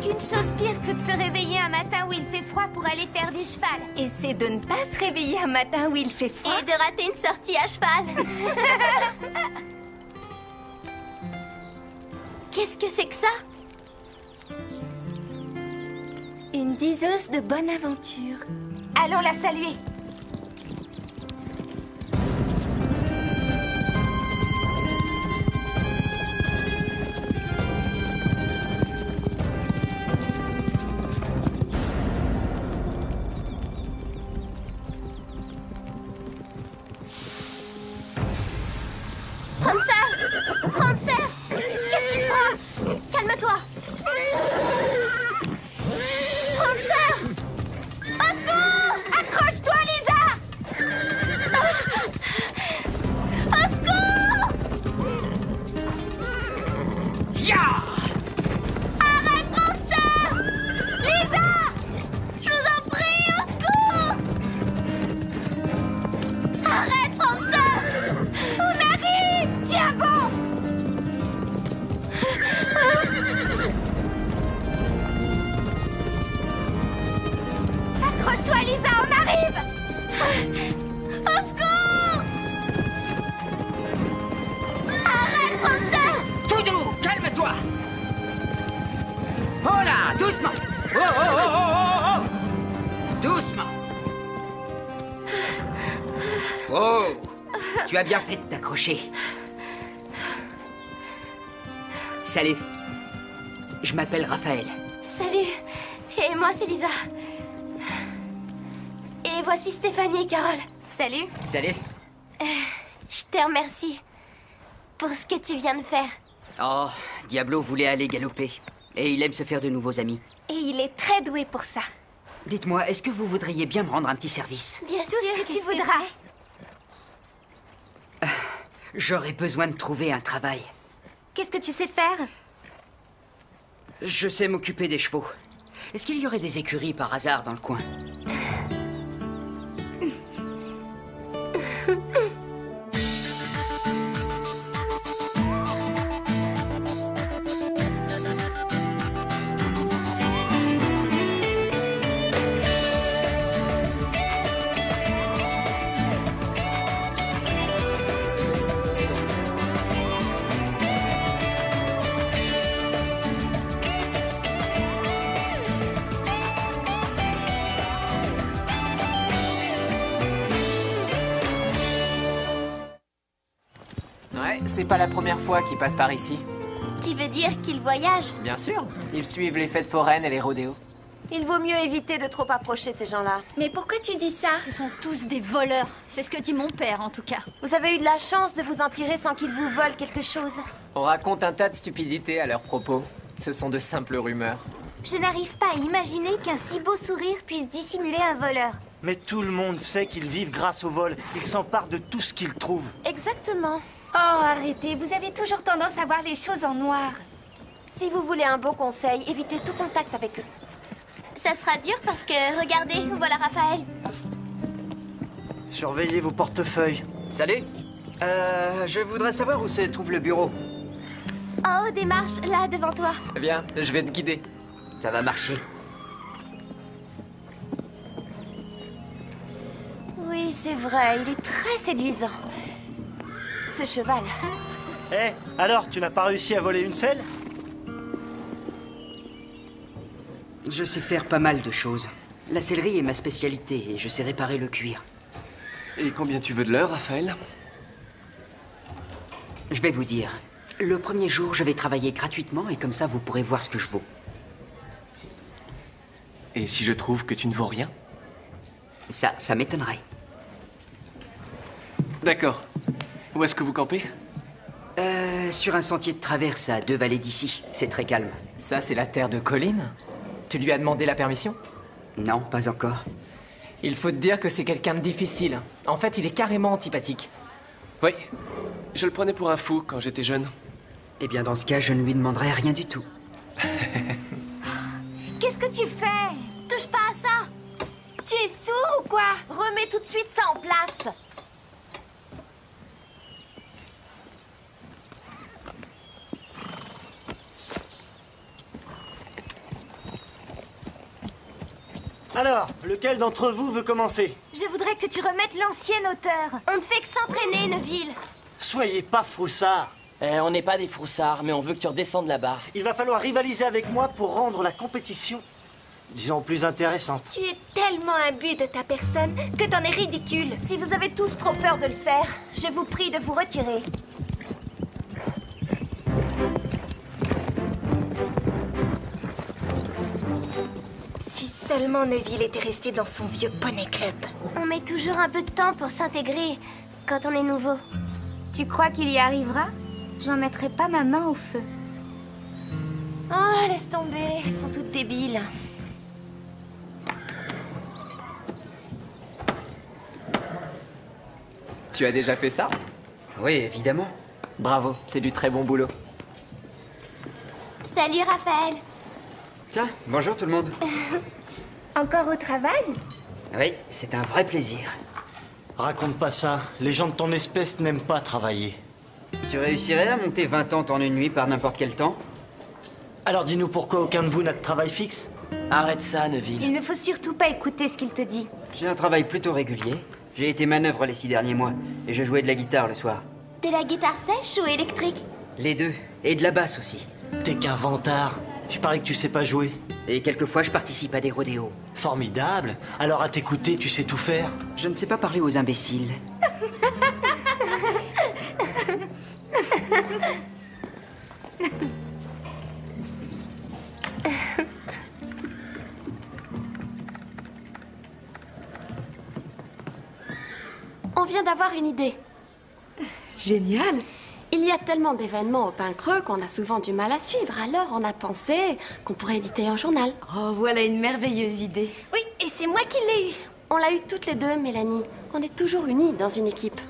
aucune chose pire que de se réveiller un matin où il fait froid pour aller faire du cheval. Et c'est de ne pas se réveiller un matin où il fait froid. Et de rater une sortie à cheval. Qu'est-ce que c'est que ça? Une diseuse de bonne aventure. Allons la saluer. Prancer! Prancer! Qu'est-ce qui te prend? Calme-toi! Prancer! Au secours! Accroche-toi, Lisa! Au secours! Ya! Arrête, Prancer! Lisa! Je vous en prie, au secours! Arrête, Prancer! On arrive! Tiens bon! Accroche-toi, Lisa, on arrive! Au secours! Arrête, Prancer! Tout doux, calme-toi. Oh là, doucement. Oh, oh, oh, oh, oh, oh. Doucement. Oh, tu as bien fait de t'accrocher. Salut. Je m'appelle Raphaël. Salut, et moi c'est Lisa. Et voici Stéphanie et Carole. Salut. Salut. Je te remercie pour ce que tu viens de faire. Oh, Diablo voulait aller galoper. Et il aime se faire de nouveaux amis. Et il est très doué pour ça. Dites-moi, est-ce que vous voudriez bien me rendre un petit service? Bien Tout sûr ce que tu Christophe. voudras. J'aurais besoin de trouver un travail. Qu'est-ce que tu sais faire? Je sais m'occuper des chevaux. Est-ce qu'il y aurait des écuries par hasard dans le coin? Ouais, c'est pas la première fois qu'ils passent par ici. Qui veut dire qu'il voyage. Bien sûr, ils suivent les fêtes foraines et les rodéos. Il vaut mieux éviter de trop approcher ces gens-là. Mais pourquoi tu dis ça? Ce sont tous des voleurs. C'est ce que dit mon père en tout cas. Vous avez eu de la chance de vous en tirer sans qu'ils vous volent quelque chose. On raconte un tas de stupidités à leur propos. Ce sont de simples rumeurs. Je n'arrive pas à imaginer qu'un si beau sourire puisse dissimuler un voleur. Mais tout le monde sait qu'ils vivent grâce au vol. Ils s'emparent de tout ce qu'ils trouvent. Exactement. Oh, arrêtez, vous avez toujours tendance à voir les choses en noir. Si vous voulez un beau conseil, évitez tout contact avec eux. Ça sera dur parce que, regardez, voilà Raphaël. Surveillez vos portefeuilles. Salut. Je voudrais savoir où se trouve le bureau. En haut des marches, là, devant toi. Viens, je vais te guider. Ça va marcher. Oui, c'est vrai, il est très séduisant. Ce cheval. Eh, alors, tu n'as pas réussi à voler une selle? Je sais faire pas mal de choses. La sellerie est ma spécialité et je sais réparer le cuir. Et combien tu veux de l'heure, Raphaël? Je vais vous dire. Le premier jour, je vais travailler gratuitement et comme ça, vous pourrez voir ce que je vaux. Et si je trouve que tu ne vaux rien? Ça m'étonnerait. D'accord. Où est-ce que vous campez? Sur un sentier de traverse à 2 vallées d'ici. C'est très calme. Ça, c'est la terre de Colline? Tu lui as demandé la permission? Non, pas encore. Il faut te dire que c'est quelqu'un de difficile. En fait, il est carrément antipathique. Oui. Je le prenais pour un fou quand j'étais jeune. Eh bien, dans ce cas, je ne lui demanderai rien du tout. Qu'est-ce que tu fais? Touche pas à ça. Tu es sourd ou quoi? Remets tout de suite ça en place. Alors, lequel d'entre vous veut commencer? Je voudrais que tu remettes l'ancien auteur. On ne fait que s'entraîner, Neville. Soyez pas froussards. On n'est pas des froussards, mais on veut que tu redescendes la barre. Il va falloir rivaliser avec moi pour rendre la compétition, disons, plus intéressante. Tu es tellement imbu de ta personne que t'en es ridicule. Si vous avez tous trop peur de le faire, je vous prie de vous retirer. Si seulement Neville était resté dans son vieux poney club. On met toujours un peu de temps pour s'intégrer quand on est nouveau. Tu crois qu'il y arrivera? J'en mettrai pas ma main au feu. Oh, laisse tomber, elles sont toutes débiles. Tu as déjà fait ça? Oui, évidemment. Bravo, c'est du très bon boulot. Salut, Raphaël. Tiens, bonjour tout le monde. Encore au travail? Oui, c'est un vrai plaisir. Raconte pas ça. Les gens de ton espèce n'aiment pas travailler. Tu réussirais à monter 20 tentes en une nuit par n'importe quel temps? Alors dis-nous pourquoi aucun de vous n'a de travail fixe? Arrête ça, Neville. Il ne faut surtout pas écouter ce qu'il te dit. J'ai un travail plutôt régulier. J'ai été manœuvre les 6 derniers mois, et je jouais de la guitare le soir. De la guitare sèche ou électrique? Les deux, et de la basse aussi. T'es qu'un vantard. Je parie que tu sais pas jouer. Et quelquefois je participe à des rodéos. Formidable. Alors à t'écouter, tu sais tout faire. Je ne sais pas parler aux imbéciles. On vient d'avoir une idée. Génial! Il y a tellement d'événements au Pain Creux qu'on a souvent du mal à suivre, alors on a pensé qu'on pourrait éditer un journal. Oh, voilà une merveilleuse idée. Oui, et c'est moi qui l'ai eu. On l'a eu toutes les deux, Mélanie. On est toujours unis dans une équipe.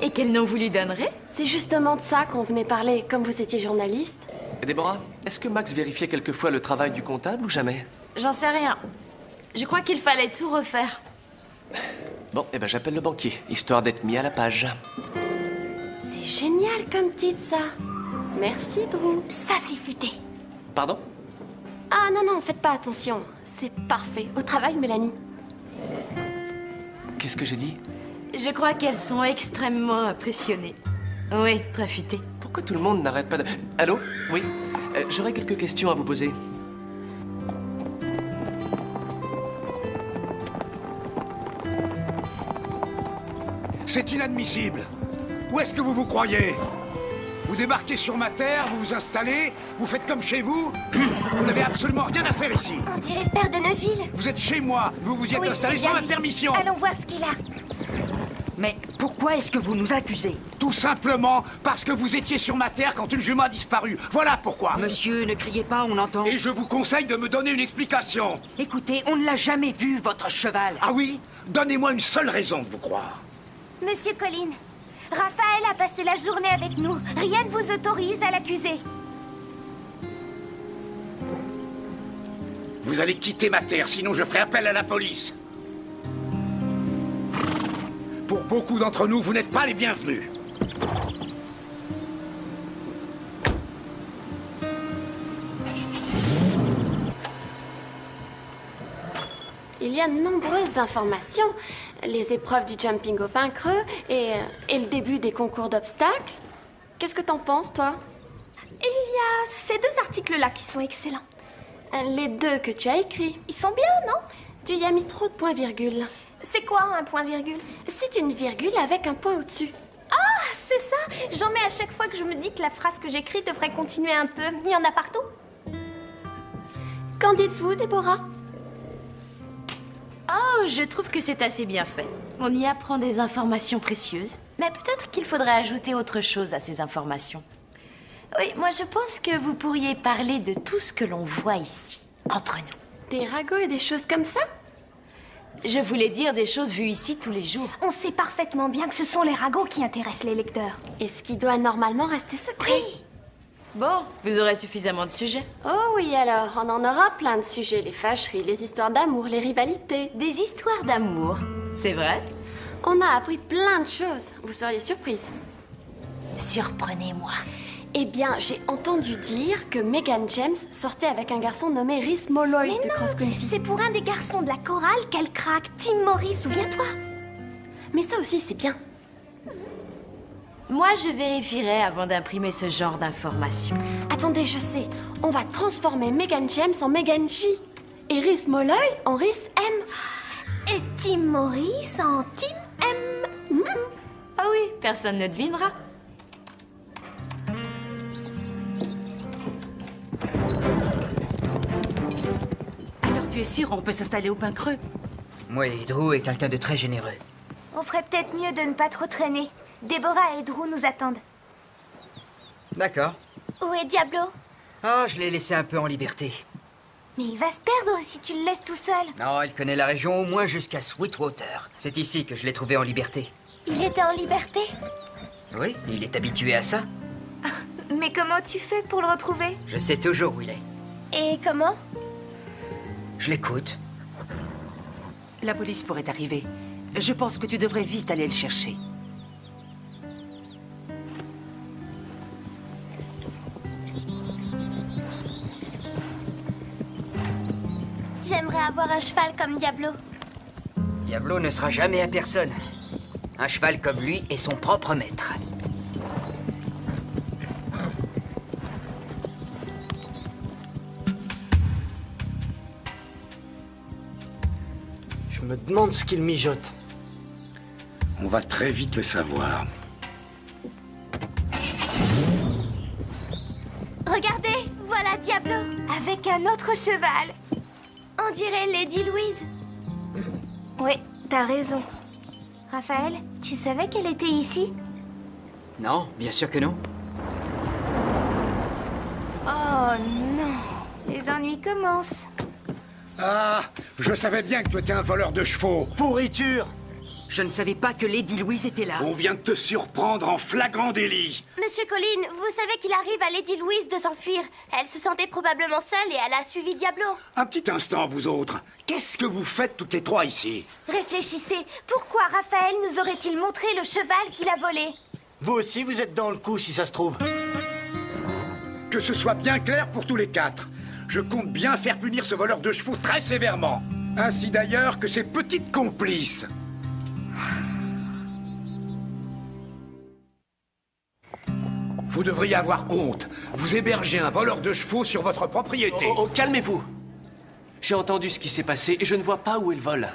Et quel nom vous lui donnerez? C'est justement de ça qu'on venait parler, comme vous étiez journaliste. Déborah, est-ce que Max vérifiait quelquefois le travail du comptable ou jamais? J'en sais rien. Je crois qu'il fallait tout refaire. Bon, eh ben j'appelle le banquier, histoire d'être mis à la page. C'est génial comme titre, ça. Merci, Drew. Ça, c'est futé. Pardon? Ah non, non, faites pas attention. C'est parfait. Au travail, Mélanie. Qu'est-ce que j'ai dit? Je crois qu'elles sont extrêmement impressionnées. Oui, très futées. Pourquoi tout le monde n'arrête pas de... Allô? Oui? J'aurais quelques questions à vous poser. C'est inadmissible. Où est-ce que vous vous croyez? Vous débarquez sur ma terre, vous vous installez, vous faites comme chez vous. Vous n'avez absolument rien à faire ici. On dirait le père de Neville. Vous êtes chez moi, vous vous y êtes Oui, installé c'est sans bien ma dit. permission. Allons voir ce qu'il a. Mais pourquoi est-ce que vous nous accusez? Tout simplement parce que vous étiez sur ma terre quand une jument a disparu. Voilà pourquoi. Monsieur, ne criez pas, on entend. Et je vous conseille de me donner une explication. Écoutez, on ne l'a jamais vu, votre cheval. Ah oui? Donnez-moi une seule raison de vous croire. Monsieur Colline, Raphaël a passé la journée avec nous. Rien ne vous autorise à l'accuser. Vous allez quitter ma terre, sinon je ferai appel à la police. Pour beaucoup d'entre nous, vous n'êtes pas les bienvenus. Il y a de nombreuses informations. Les épreuves du jumping au Pain Creux et le début des concours d'obstacles. Qu'est-ce que t'en penses, toi? Il y a ces deux articles-là qui sont excellents. Les deux que tu as écrits. Ils sont bien, non? Tu y as mis trop de points-virgule. C'est quoi un point-virgule? C'est une virgule avec un point au-dessus. Ah, c'est ça. J'en mets à chaque fois que je me dis que la phrase que j'écris devrait continuer un peu. Il y en a partout. Qu'en dites-vous, Déborah? Oh, je trouve que c'est assez bien fait. On y apprend des informations précieuses. Mais peut-être qu'il faudrait ajouter autre chose à ces informations. Oui, moi je pense que vous pourriez parler de tout ce que l'on voit ici, entre nous. Des ragots et des choses comme ça? Je voulais dire des choses vues ici tous les jours. On sait parfaitement bien que ce sont les ragots qui intéressent les lecteurs. Et ce qui doit normalement rester secret. Oui. Bon, vous aurez suffisamment de sujets. Oh oui, alors, on en aura plein de sujets. Les fâcheries, les histoires d'amour, les rivalités. Des histoires d'amour, c'est vrai? On a appris plein de choses. Vous seriez surprise. Surprenez-moi. Eh bien, j'ai entendu dire que Megan James sortait avec un garçon nommé Rhys Molloy de Cross County. C'est pour un des garçons de la chorale qu'elle craque, Tim Morris, souviens-toi. Mais ça aussi, c'est bien. Moi, je vérifierai avant d'imprimer ce genre d'informations. Attendez, je sais. On va transformer Megan James en Megan J. Et Rhys Molloy en Rhys M. Et Tim Morris en Tim M. Ah oui, personne ne devinera. Alors tu es sûr, on peut s'installer au Pin Creux? Oui, Drew est quelqu'un de très généreux. On ferait peut-être mieux de ne pas trop traîner. Déborah et Drew nous attendent. D'accord. Où est Diablo? Ah, je l'ai laissé un peu en liberté. Mais il va se perdre si tu le laisses tout seul. Non, il connaît la région au moins jusqu'à Sweetwater. C'est ici que je l'ai trouvé en liberté. Il était en liberté? Oui, il est habitué à ça. Mais comment tu fais pour le retrouver? Je sais toujours où il est. Et comment? Je l'écoute. La police pourrait arriver. Je pense que tu devrais vite aller le chercher. J'aimerais avoir un cheval comme Diablo. Diablo ne sera jamais à personne. Un cheval comme lui est son propre maître. Je me demande ce qu'il mijote. On va très vite le savoir. Regardez, voilà Diablo. Avec un autre cheval. On dirait Lady Louise. Oui, t'as raison. Raphaël, tu savais qu'elle était ici? Non, bien sûr que non. Oh non, les ennuis commencent. Ah, je savais bien que tu étais un voleur de chevaux. Pourriture! Je ne savais pas que Lady Louise était là. On vient de te surprendre en flagrant délit. Monsieur Colin, vous savez qu'il arrive à Lady Louise de s'enfuir. Elle se sentait probablement seule et elle a suivi Diablo. Un petit instant, vous autres. Qu'est-ce que vous faites toutes les trois ici? Réfléchissez, pourquoi Raphaël nous aurait-il montré le cheval qu'il a volé? Vous aussi, vous êtes dans le coup, si ça se trouve. Que ce soit bien clair pour tous les quatre. Je compte bien faire punir ce voleur de chevaux très sévèrement. Ainsi d'ailleurs que ses petites complices. Vous devriez avoir honte. Vous hébergez un voleur de chevaux sur votre propriété. Oh, calmez-vous. J'ai entendu ce qui s'est passé et je ne vois pas où est le vol.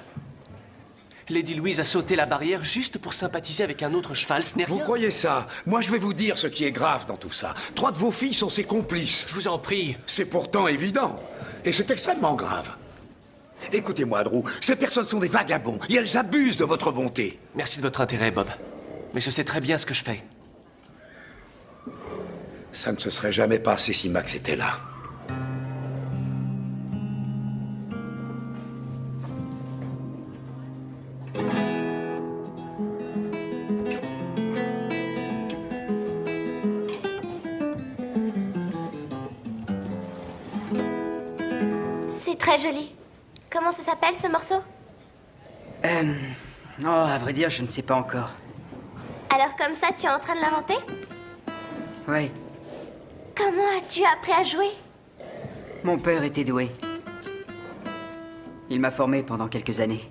Lady Louise a sauté la barrière juste pour sympathiser avec un autre cheval, ce n'est rien. Vous croyez ça? Moi, je vais vous dire ce qui est grave dans tout ça. 3 de vos filles sont ses complices. Je vous en prie. C'est pourtant évident. Et c'est extrêmement grave. Écoutez-moi, Drew, ces personnes sont des vagabonds et elles abusent de votre bonté. Merci de votre intérêt, Bob. Mais je sais très bien ce que je fais. Ça ne se serait jamais passé si Max était là. C'est très joli. Comment ça s'appelle ce morceau? Oh, à vrai dire, je ne sais pas encore. Alors comme ça, tu es en train de l'inventer? Ouais, Comment as-tu appris à jouer? mon père était doué. Il m'a formé pendant quelques années.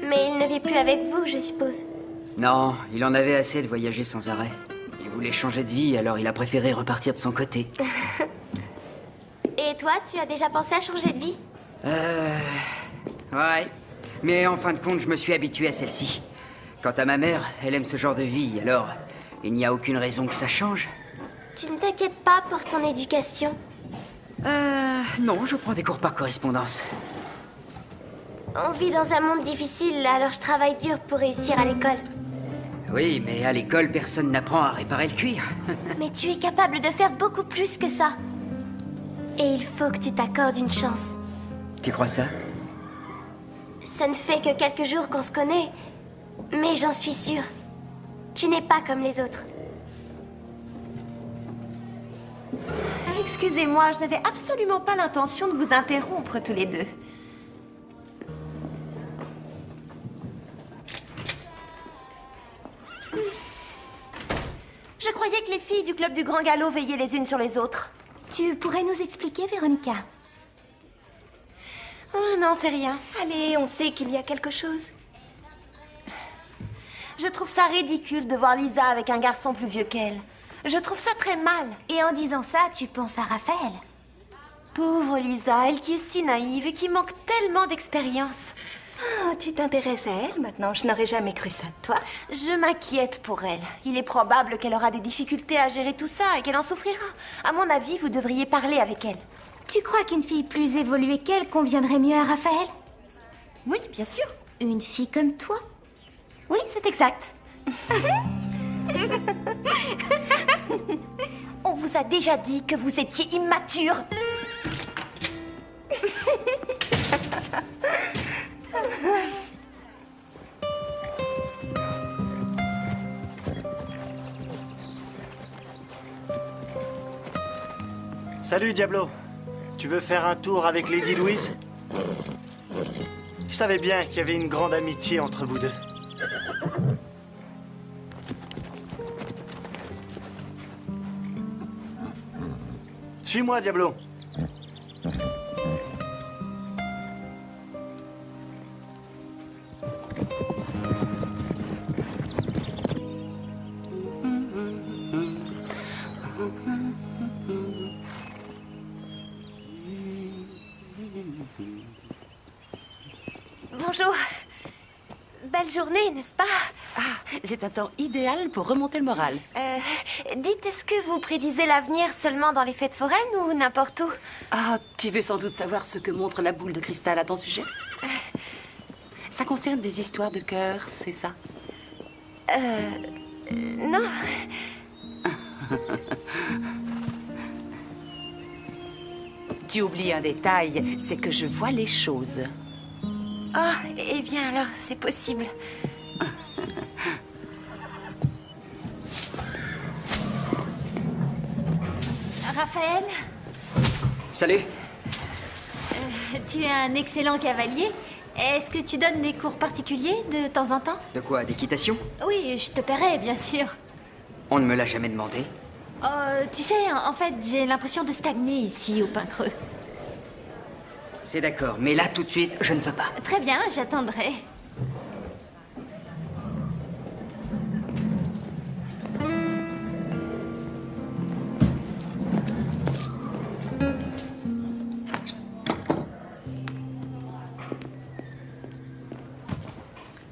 Mais il ne vit plus avec vous, je suppose. Non, il en avait assez de voyager sans arrêt. Il voulait changer de vie, alors il a préféré repartir de son côté. Et toi, tu as déjà pensé à changer de vie? Ouais. Mais en fin de compte, je me suis habitué à celle-ci. Quant à ma mère, elle aime ce genre de vie, alors il n'y a aucune raison que ça change. Tu ne t'inquiètes pas pour ton éducation? Non, je prends des cours par correspondance. On vit dans un monde difficile, alors je travaille dur pour réussir à l'école. Oui, mais à l'école, personne n'apprend à réparer le cuir. Mais tu es capable de faire beaucoup plus que ça. Et il faut que tu t'accordes une chance. Tu crois ça? Ça ne fait que quelques jours qu'on se connaît, mais j'en suis sûre. Tu n'es pas comme les autres. Excusez-moi, je n'avais absolument pas l'intention de vous interrompre tous les deux. Je croyais que les filles du club du Grand Galop veiller les unes sur les autres? Tu pourrais nous expliquer, Véronica? Oh non, c'est rien. Allez, on sait qu'il y a quelque chose. Je trouve ça ridicule de voir Lisa avec un garçon plus vieux qu'elle. Je trouve ça très mal. Et en disant ça, tu penses à Raphaël? Pauvre Lisa, elle qui est si naïve et qui manque tellement d'expérience. Oh, tu t'intéresses à elle maintenant? Je n'aurais jamais cru ça de toi. Je m'inquiète pour elle. Il est probable qu'elle aura des difficultés à gérer tout ça et qu'elle en souffrira. À mon avis, vous devriez parler avec elle. Tu crois qu'une fille plus évoluée qu'elle conviendrait mieux à Raphaël? Oui, bien sûr. Une fille comme toi? Oui, c'est exact. On vous a déjà dit que vous étiez immature. Salut, Diablo. Tu veux faire un tour avec Lady Louise? Je savais bien qu'il y avait une grande amitié entre vous deux. Suis-moi, Diablo. Bonjour. Belle journée, n'est-ce pas? Ah, c'est un temps idéal pour remonter le moral. Dites, est-ce que vous prédisez l'avenir seulement dans les fêtes foraines ou n'importe où? Ah, tu veux sans doute savoir ce que montre la boule de cristal à ton sujet? Ça concerne des histoires de cœur, c'est ça? Non. Tu oublies un détail, c'est que je vois les choses. Ah, eh bien alors, c'est possible. Raphaël? Salut. Tu es un excellent cavalier. Est-ce que tu donnes des cours particuliers de temps en temps? De quoi? D'équitation? Oui, je te paierai, bien sûr. On ne me l'a jamais demandé. Tu sais, en fait, j'ai l'impression de stagner ici, au Pin Creux. C'est d'accord, mais là, tout de suite, je ne peux pas. Très bien, j'attendrai.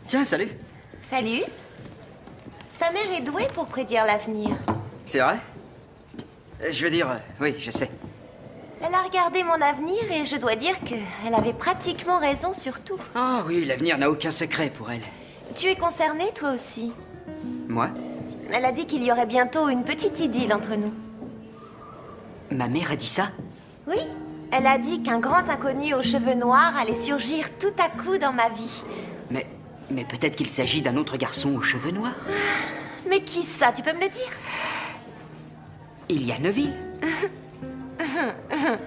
Tiens, salut. Salut. Ta mère est douée pour prédire l'avenir. C'est vrai? Je veux dire, oui, je sais. Elle a regardé mon avenir et je dois dire qu'elle avait pratiquement raison sur tout. Ah oui, l'avenir n'a aucun secret pour elle. Tu es concerné, toi aussi? Moi? Elle a dit qu'il y aurait bientôt une petite idylle entre nous. Ma mère a dit ça? Oui, elle a dit qu'un grand inconnu aux cheveux noirs allait surgir tout à coup dans ma vie. Mais peut-être qu'il s'agit d'un autre garçon aux cheveux noirs. Mais qui ça, tu peux me le dire? Il y a Neville.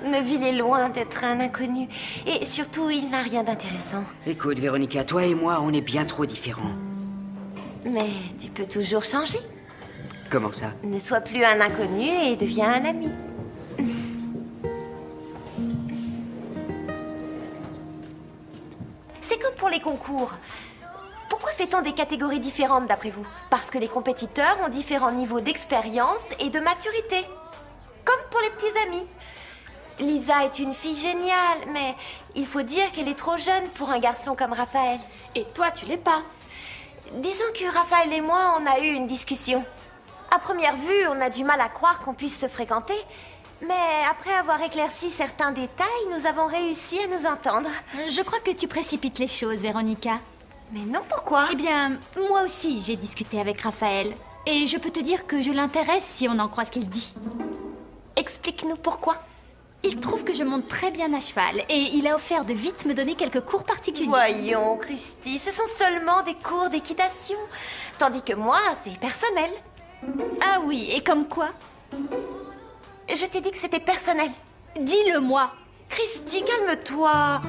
Neville est loin d'être un inconnu. Et surtout, il n'a rien d'intéressant. Écoute, Véronica, toi et moi, on est bien trop différents. Mais tu peux toujours changer. Comment ça? Ne sois plus un inconnu et deviens un ami. C'est comme pour les concours. Pourquoi fait-on des catégories différentes d'après vous? Parce que les compétiteurs ont différents niveaux d'expérience et de maturité. Comme pour les petits amis. Lisa est une fille géniale, mais il faut dire qu'elle est trop jeune pour un garçon comme Raphaël. Et toi, tu l'es pas. Disons que Raphaël et moi, on a eu une discussion. À première vue, on a du mal à croire qu'on puisse se fréquenter. Mais après avoir éclairci certains détails, nous avons réussi à nous entendre. Je crois que tu précipites les choses, Véronica. Mais non, pourquoi? Eh bien, moi aussi, j'ai discuté avec Raphaël. Et je peux te dire que je l'intéresse si on en croit ce qu'il dit. Explique-nous pourquoi. Il trouve que je monte très bien à cheval et il a offert de vite me donner quelques cours particuliers. Voyons, Christy, ce sont seulement des cours d'équitation. Tandis que moi, c'est personnel. Ah oui, et comme quoi? Je t'ai dit que c'était personnel. Dis-le-moi. Christy, calme-toi.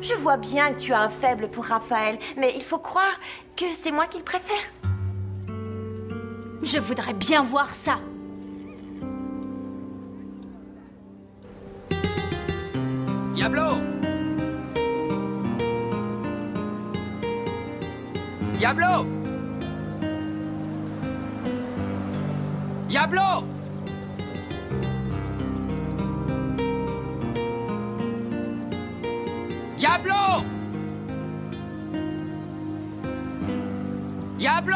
Je vois bien que tu as un faible pour Raphaël, mais il faut croire que c'est moi qu'il préfère. Je voudrais bien voir ça. Diablo! Diablo! Diablo! Diablo! Diablo!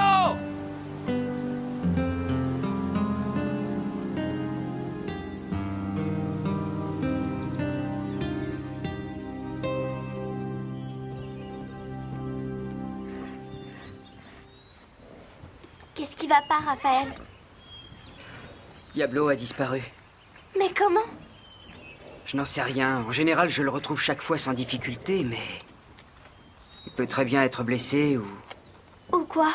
Qu'est-ce qui va pas, Raphaël? Diablo a disparu. Mais comment? Je n'en sais rien. En général, je le retrouve chaque fois sans difficulté, mais... il peut très bien être blessé ou... Ou quoi?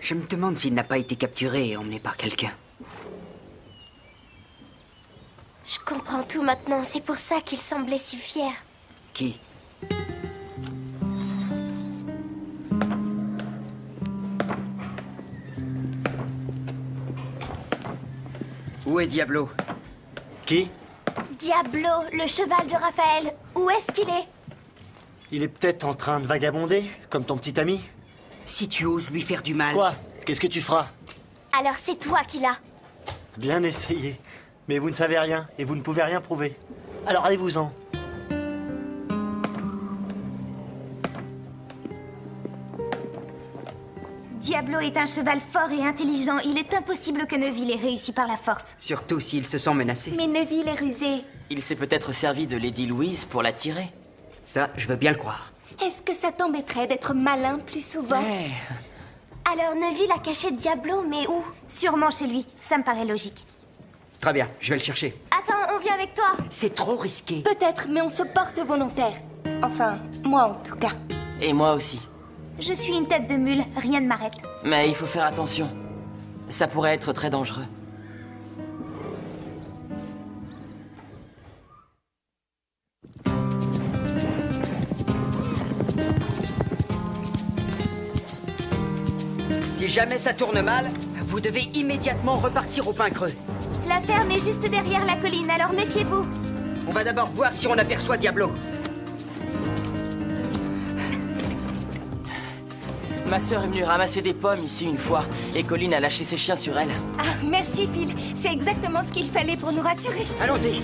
Je me demande s'il n'a pas été capturé et emmené par quelqu'un. Je comprends tout maintenant. C'est pour ça qu'il semblait si fier. Qui? Où est Diablo? Qui? Diablo, le cheval de Raphaël. Où est-ce qu'il est? Il est peut-être en train de vagabonder, comme ton petit ami. Si tu oses lui faire du mal... Quoi? Qu'est-ce que tu feras? Alors c'est toi qui l'as. Bien essayé. Mais vous ne savez rien, et vous ne pouvez rien prouver. Alors allez-vous-en. Diablo est un cheval fort et intelligent. Il est impossible que Neville ait réussi par la force. Surtout s'il se sent menacé. Mais Neville est rusé. Il s'est peut-être servi de Lady Louise pour l'attirer. Ça, je veux bien le croire. Est-ce que ça t'embêterait d'être malin plus souvent? Alors Neville a caché Diablo, mais où? Sûrement chez lui. Ça me paraît logique. Très bien, je vais le chercher. Attends, on vient avec toi. C'est trop risqué. Peut-être, mais on se porte volontaire. Enfin, moi en tout cas. Et moi aussi. Je suis une tête de mule, rien ne m'arrête. Mais il faut faire attention. Ça pourrait être très dangereux. Si jamais ça tourne mal, vous devez immédiatement repartir au Pin Creux. La ferme est juste derrière la colline, alors méfiez-vous. On va d'abord voir si on aperçoit Diablo. Ma sœur est venue ramasser des pommes ici une fois, et Colline a lâché ses chiens sur elle. Ah, merci Phil. C'est exactement ce qu'il fallait pour nous rassurer. Allons-y.